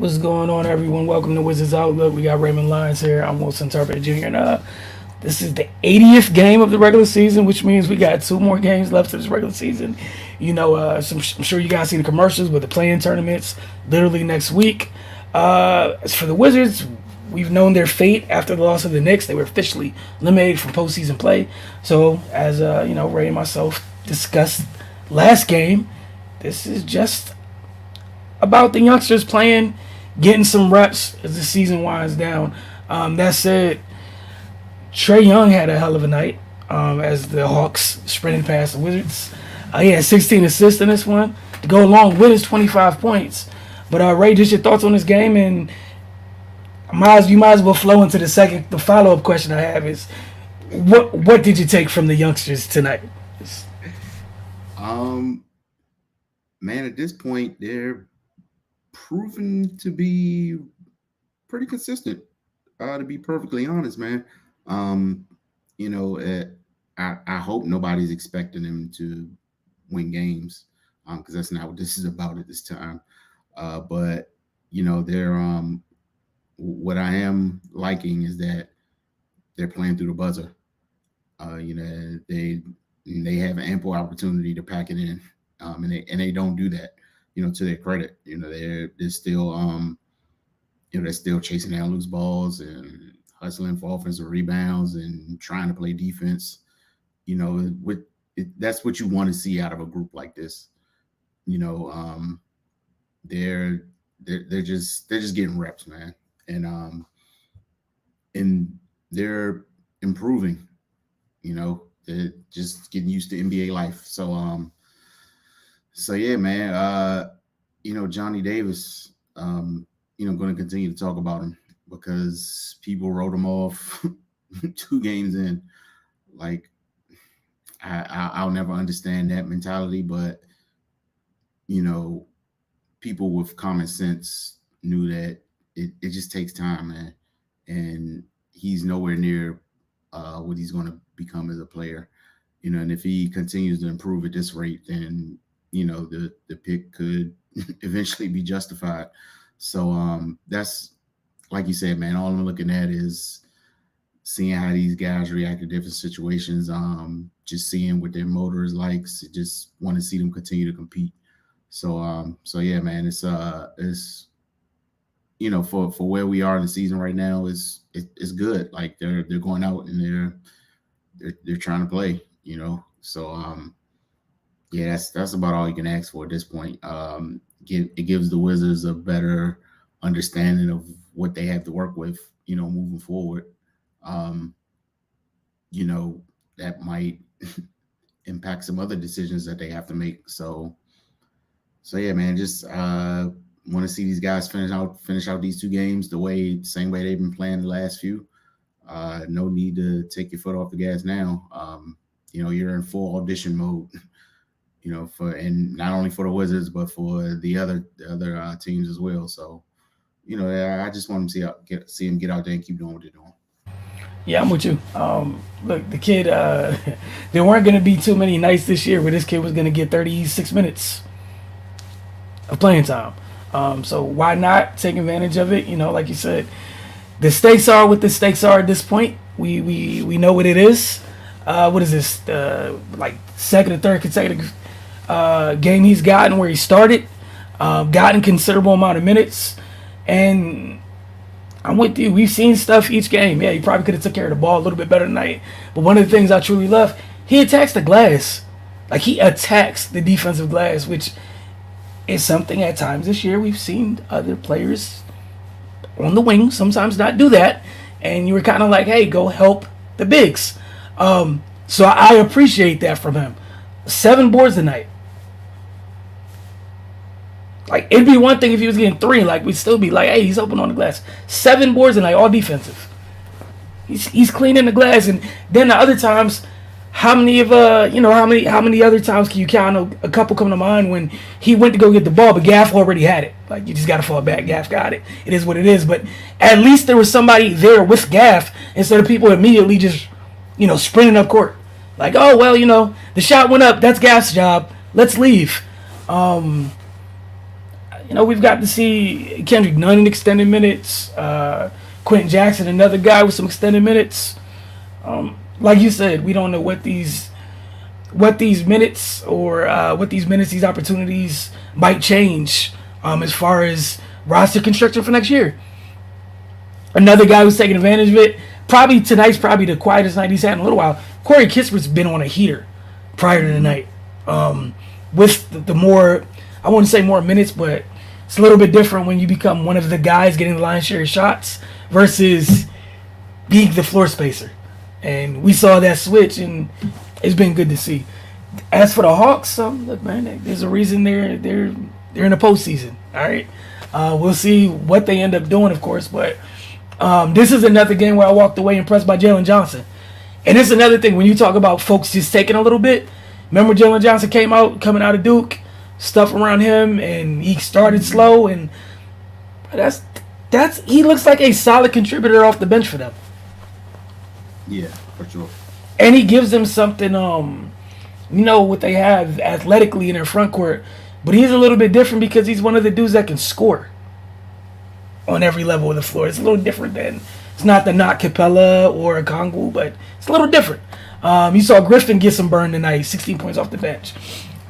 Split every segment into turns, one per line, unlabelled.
What's going on, everyone? Welcome to Wizards Outlook. We got Raymond Lyons here. I'm Wilson Turpin Jr. And this is the 80th game of the regular season, which means we got two more games left of this regular season. I'm sure you guys see the commercials with the play-in tournaments literally next week. As for the Wizards, we've known their fate after the loss of the Knicks. They were officially eliminated from postseason play. So, as Ray and myself discussed last game, this is just about the youngsters playing, getting some reps as the season winds down. That said, Trae Young had a hell of a night as the Hawks sprinted past the Wizards. He had 16 assists in this one to go along with his 25 points. But Ray, just your thoughts on this game, and you might as well flow into the follow-up question I have is, what did you take from the youngsters tonight?
Man, at this point, they're proven to be pretty consistent. To be perfectly honest, man. Um, I hope nobody's expecting them to win games, because that's not what this is about at this time. But they're what I am liking is that they're playing through the buzzer. They have ample opportunity to pack it in, and they don't do that. To their credit, they're still they're still chasing down loose balls and hustling for offensive rebounds and trying to play defense. That's what you want to see out of a group like this. You know, they're just getting reps, man, and they're improving. They're just getting used to NBA life. So yeah, man. Johnny Davis. Going to continue to talk about him because people wrote him off 2 games in. Like, I'll never understand that mentality, but people with common sense knew that it just takes time, man, and he's nowhere near what he's going to become as a player. And if he continues to improve at this rate, then the pick could eventually be justified. So that's, like you said, man, all I'm looking at is seeing how these guys react to different situations. Just seeing what their motor is like. Just want to see them continue to compete. So yeah, man, it's for where we are in the season right now it's good. Like they're going out and they're trying to play. So yeah, that's about all you can ask for at this point. It gives the Wizards a better understanding of what they have to work with, moving forward. That might impact some other decisions that they have to make. So yeah, man, just want to see these guys finish out these 2 games same way they've been playing the last few. No need to take your foot off the gas now. You're in full audition mode. And not only for the Wizards but for the other teams as well. So, I just want them to see him get out there and keep doing what they're doing.
Yeah, I'm with you. Look, the kid, there weren't going to be too many nights this year where this kid was going to get 36 minutes of playing time. So why not take advantage of it? Like you said, the stakes are what the stakes are at this point. We know what it is. What is this? Like second or third consecutive game he's gotten where he started, gotten considerable amount of minutes, and I'm with you. We've seen stuff each game. Yeah, he probably could have took care of the ball a little bit better tonight. But one of the things I truly love, he attacks the glass. Like, he attacks the defensive glass, which is something at times this year we've seen other players on the wing sometimes not do that. And you were kind of like, hey, go help the bigs. So I appreciate that from him. 7 boards tonight. Like, it'd be one thing if he was getting 3. Like, we'd still be like, hey, he's open on the glass. 7 boards tonight, all defensive. He's cleaning the glass. And then the other times, how many other times can you count? A couple come to mind when he went to go get the ball, but Gaff already had it. Like, you just got to fall back. Gaff got it. It is what it is. But at least there was somebody there with Gaff instead of people immediately just, sprinting up court. Like, oh, well, the shot went up. That's Gaff's job. Let's leave. we've got to see Kendrick Nunn in extended minutes. Quentin Jackson, another guy with some extended minutes. Like you said, we don't know what these minutes or these opportunities might change as far as roster construction for next year. Another guy who's taking advantage of it. Tonight's probably the quietest night he's had in a little while. Corey Kispert's been on a heater prior to the night. With the more, I wouldn't say more minutes, but it's a little bit different when you become one of the guys getting the lion's share of shots versus being the floor spacer. And we saw that switch, and it's been good to see. As for the Hawks, look, man, there's a reason they're in the postseason. All right, we'll see what they end up doing, of course. But this is another game where I walked away impressed by Jalen Johnson. And it's another thing when you talk about folks just taking a little bit. Remember, Jalen Johnson coming out of Duke, stuff around him, and he started slow, and he looks like a solid contributor off the bench for them.
Yeah, for sure.
And he gives them something, what they have athletically in their front court. But he's a little bit different because he's one of the dudes that can score on every level of the floor. It's a little different it's not the Not Capella or a Kongu, but it's a little different. You saw Griffin get some burn tonight, 16 points off the bench.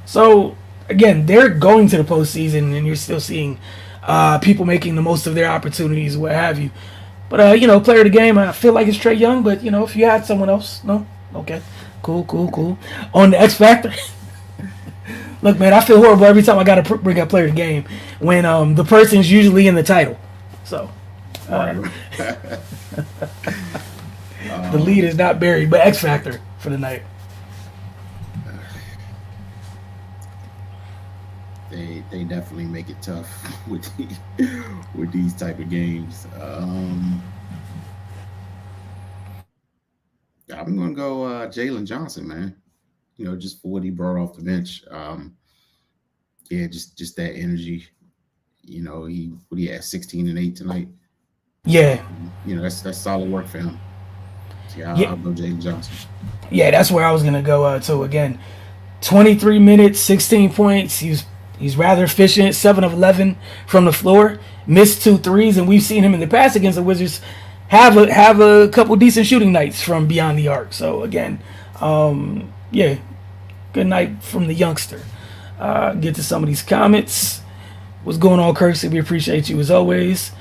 So, again, they're going to the postseason, and you're still seeing people making the most of their opportunities, what have you. But, player of the game, I feel like it's Trae Young, but, if you had someone else, no? Okay. Cool. On the X Factor. Look, man, I feel horrible every time I got to bring up player of the game when the person's usually in the title. So, the lead is not buried, but X Factor for the night.
They definitely make it tough with these type of games. I'm gonna go Jalen Johnson, man. Just for what he brought off the bench. Just that energy. He had 16 and 8 tonight.
Yeah.
That's solid work for him. So I'll go Jalen Johnson.
Yeah, that's where I was gonna go to again. 23 minutes, 16 points. He's rather efficient, 7 of 11 from the floor. Missed 2 threes, and we've seen him in the past against the Wizards have a couple decent shooting nights from beyond the arc. So again, good night from the youngster. Get to some of these comments. What's going on, Kirksey? We appreciate you as always.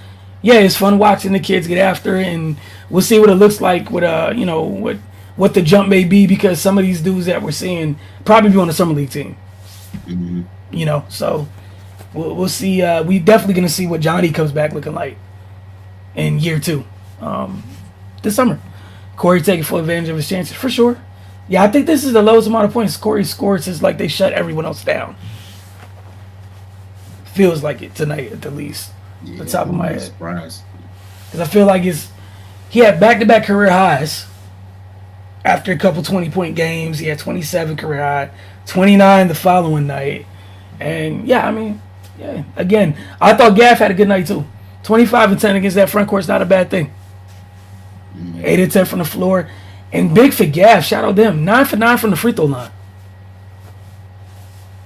Yeah, it's fun watching the kids get after, and we'll see what it looks like with what the jump may be, because some of these dudes that we're seeing probably be on the summer league team.
Mm-hmm.
So we'll see. We definitely gonna see what Johnny comes back looking like in year 2, this summer. Corey taking full advantage of his chances for sure. Yeah, I think this is the lowest amount of points Corey scored since they shut everyone else down. Feels like it tonight at the least.
Yeah,
the top of my head.
Surprise.
Because I feel like he had back-to-back career highs after a couple 20-point games. He had 27 career high, 29 the following night. And, again, I thought Gaff had a good night too. 25 and 10 against that front court is not a bad thing. 8 and 10 from the floor. And big for Gaff, shout out them. 9 for 9 from the free throw line.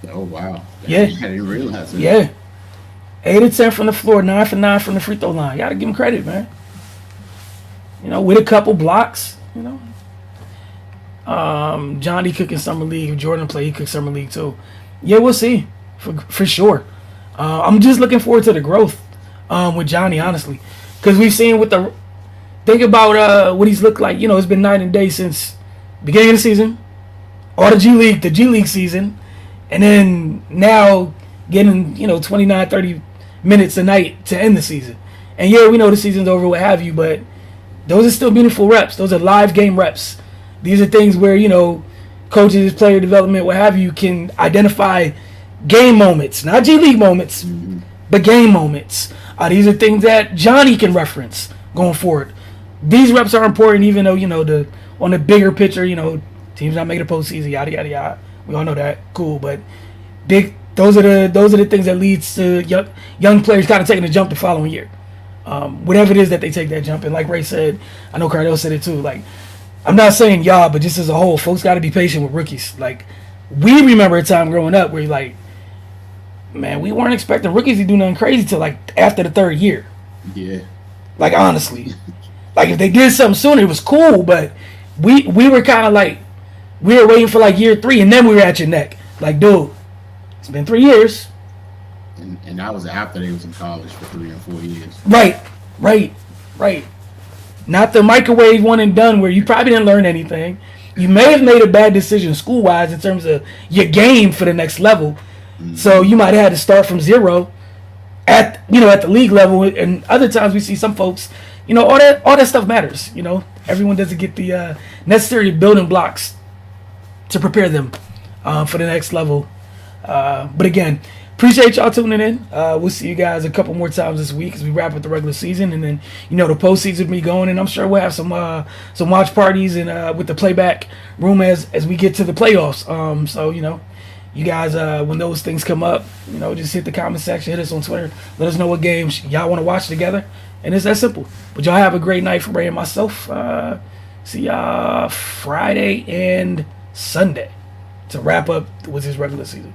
Oh, wow.
Yeah.
I didn't realize it.
Yeah. 8 and 10 from the floor, 9 for 9 from the free throw line. You got to give him credit, man. With a couple blocks, Johnny cooking summer league. If Jordan play, he cooked summer league too. Yeah, we'll see for sure. I'm just looking forward to the growth with Johnny, honestly, because we've seen think about what he's looked like. It's been night and day since beginning of the season, or the G League season, and then now getting 29, 30 minutes a night to end the season. And yeah, we know the season's over, what have you, but those are still meaningful reps. Those are live game reps. These are things where, coaches, player development, what have you, can identify game moments, not G League moments, but game moments. These are things that Johnny can reference going forward. These reps are important, even though, on the bigger picture, teams not making the postseason, yada, yada, yada. We all know that. Cool, but those are the things that leads to young players kind of taking a jump the following year. Whatever it is that they take that jump. And like Ray said, I know Cardell said it too, I'm not saying y'all, but just as a whole, folks got to be patient with rookies. We remember a time growing up where man, we weren't expecting rookies to do nothing crazy till like after the third year.
Yeah.
Like honestly, like if they did something sooner, it was cool. But we were kind of like we were waiting for like year 3, and then we were at your neck. Like, dude, it's been 3 years.
And that was after they was in college for 3 and 4 years.
Right. Not the microwave one and done where you probably didn't learn anything. You may have made a bad decision school wise in terms of your game for the next level. Mm-hmm. So you might have had to start from zero at the league level. And other times we see some folks, all that stuff matters. Everyone doesn't get the necessary building blocks to prepare them for the next level. But again, appreciate y'all tuning in. We'll see you guys a couple more times this week as we wrap up the regular season, and then the postseason will be going, and I'm sure we'll have some watch parties and with the playback room as we get to the playoffs. So you guys when those things come up, just hit the comment section, hit us on Twitter, let us know what games y'all want to watch together, and it's that simple. But y'all have a great night for Ray and myself. See y'all Friday and Sunday to wrap up with this regular season.